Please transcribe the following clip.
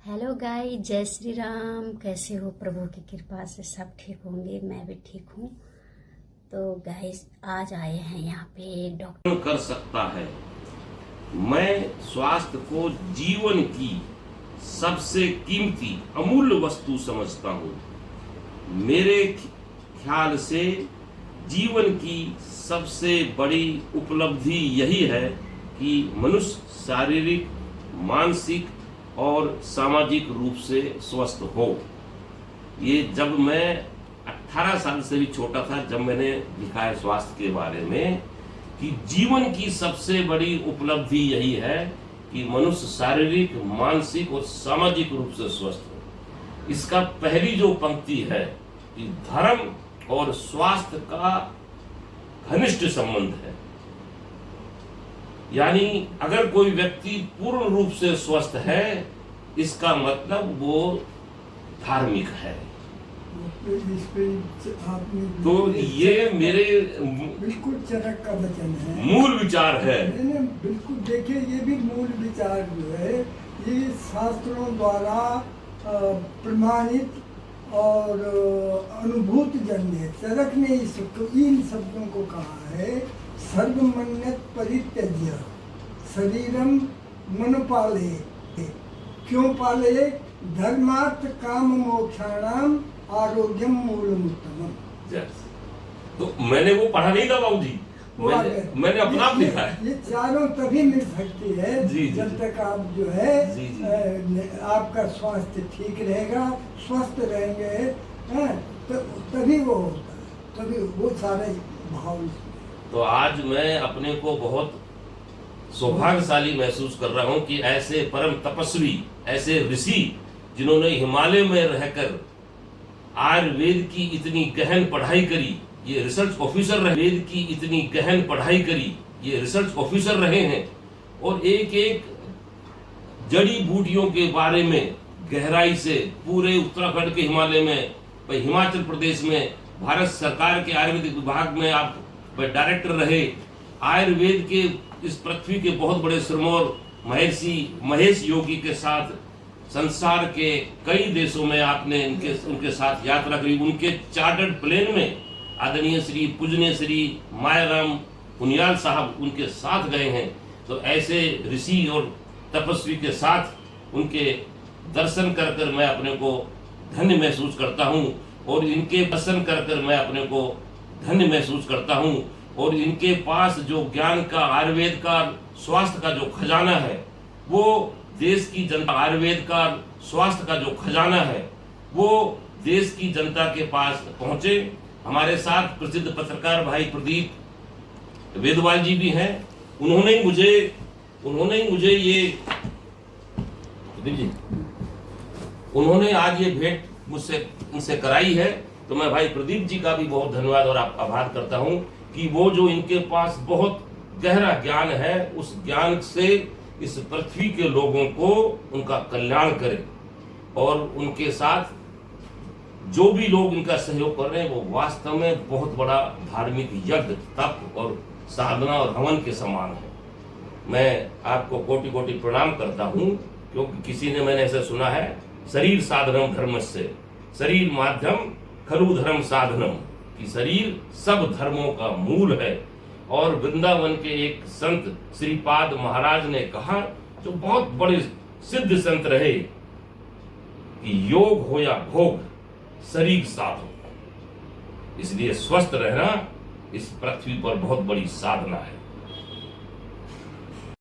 Hello guys, जय श्री राम। कैसे हो? प्रभु की कृपा से सब ठीक होंगे। मैं भी ठीक हूँ। तो गाइस, आज आए हैं यहाँ पे एक डॉक्टर कर सकता है। मैं स्वास्थ्य को जीवन की सबसे कीमती अमूल्य वस्तु समझता हूँ। मेरे ख्याल से जीवन की सबसे बड़ी उपलब्धि यही है कि मनुष्य शारीरिक, मानसिक और सामाजिक रूप से स्वस्थ हो। ये जब मैं 18 साल से भी छोटा था, जब मैंने लिखा है स्वास्थ्य के बारे में कि जीवन की सबसे बड़ी उपलब्धि यही है कि मनुष्य शारीरिक, मानसिक और सामाजिक रूप से स्वस्थ हो। इसका पहली जो पंक्ति है कि धर्म और स्वास्थ्य का घनिष्ठ संबंध है। यानी अगर कोई व्यक्ति पूर्ण रूप से स्वस्थ है, इसका मतलब वो धार्मिक है। तो ये मेरे बिल्कुल चरक का वचन है, मूल विचार है। बिल्कुल देखिए, ये भी मूल विचार जो है ये शास्त्रों द्वारा प्रमाणित और अनुभूत जन्य। चरक ने इन शब्दों को कहा है, सर्वमन्यत परित्यज्य शरीरम मन पाले। क्यों पाले? धर्मार्थ काम मोक्षाणाम आरोग्यम मूलमुत्तमम। तो मैंने वो पढ़ा नहीं था बाबूजी, मैंने अपना लिखा है। ये चारों तभी मिल सकती है जी, जब तक आप जो है जी। आपका स्वास्थ्य ठीक रहेगा, स्वस्थ रहेंगे, तो तभी वो होता है, तभी वो सारे भाव। तो आज मैं अपने को बहुत सौभाग्यशाली महसूस कर रहा हूं कि ऐसे परम तपस्वी, ऐसे ऋषि जिन्होंने हिमालय में रहकर आयुर्वेद की इतनी गहन पढ़ाई करी, ये रिसर्च ऑफिसर रहे, वेद की इतनी गहन पढ़ाई करी, ये रिसर्च ऑफिसर रहे हैं और एक एक जड़ी बूटियों के बारे में गहराई से पूरे उत्तराखंड के हिमालय में, हिमाचल प्रदेश में भारत सरकार के आयुर्वेदिक विभाग में आप डायरेक्टर रहे। आयुर्वेद के इस पृथ्वी के बहुत बड़े सिरमौर महर्षि महेश योगी के साथ संसार के कई देशों में आपने उनके साथ यात्रा करी। उनके चार्टर्ड प्लेन में आदरणीय श्री पूजनीय श्री मायाराम पुनियाल साहब उनके साथ गए हैं। तो ऐसे ऋषि और तपस्वी के साथ उनके दर्शन कर कर मैं अपने को धन्य महसूस करता हूँ और इनके दर्शन कर कर मैं अपने को धन्य महसूस करता हूँ। और इनके पास जो ज्ञान का, आयुर्वेद का, स्वास्थ्य का जो खजाना है, वो देश की जनता, आयुर्वेद का, स्वास्थ्य का जो खजाना है वो देश की जनता के पास पहुंचे। हमारे साथ प्रसिद्ध पत्रकार भाई प्रदीप वेदवाल जी भी हैं। उन्होंने ही मुझे ये उन्होंने आज ये भेंट मुझसे इनसे कराई है। तो मैं भाई प्रदीप जी का भी बहुत धन्यवाद और आभार करता हूं कि वो जो इनके पास बहुत गहरा ज्ञान है, उस ज्ञान से इस पृथ्वी के लोगों को उनका कल्याण करें और उनके साथ जो भी लोग इनका सहयोग कर रहे हैं वो वास्तव में बहुत बड़ा धार्मिक यज्ञ, तप और साधना और हवन के समान है। मैं आपको कोटि कोटि प्रणाम करता हूँ, क्योंकि किसी ने, मैंने ऐसा सुना है, शरीर साधनम धर्मस्य, शरीर माध्यम खलु धर्म साधनम, कि शरीर सब धर्मों का मूल है। और वृंदावन के एक संत श्रीपाद महाराज ने कहा, जो बहुत बड़े सिद्ध संत रहे, कि योग हो या भोग, शरीर साध हो। इसलिए स्वस्थ रहना इस पृथ्वी पर बहुत बड़ी साधना है।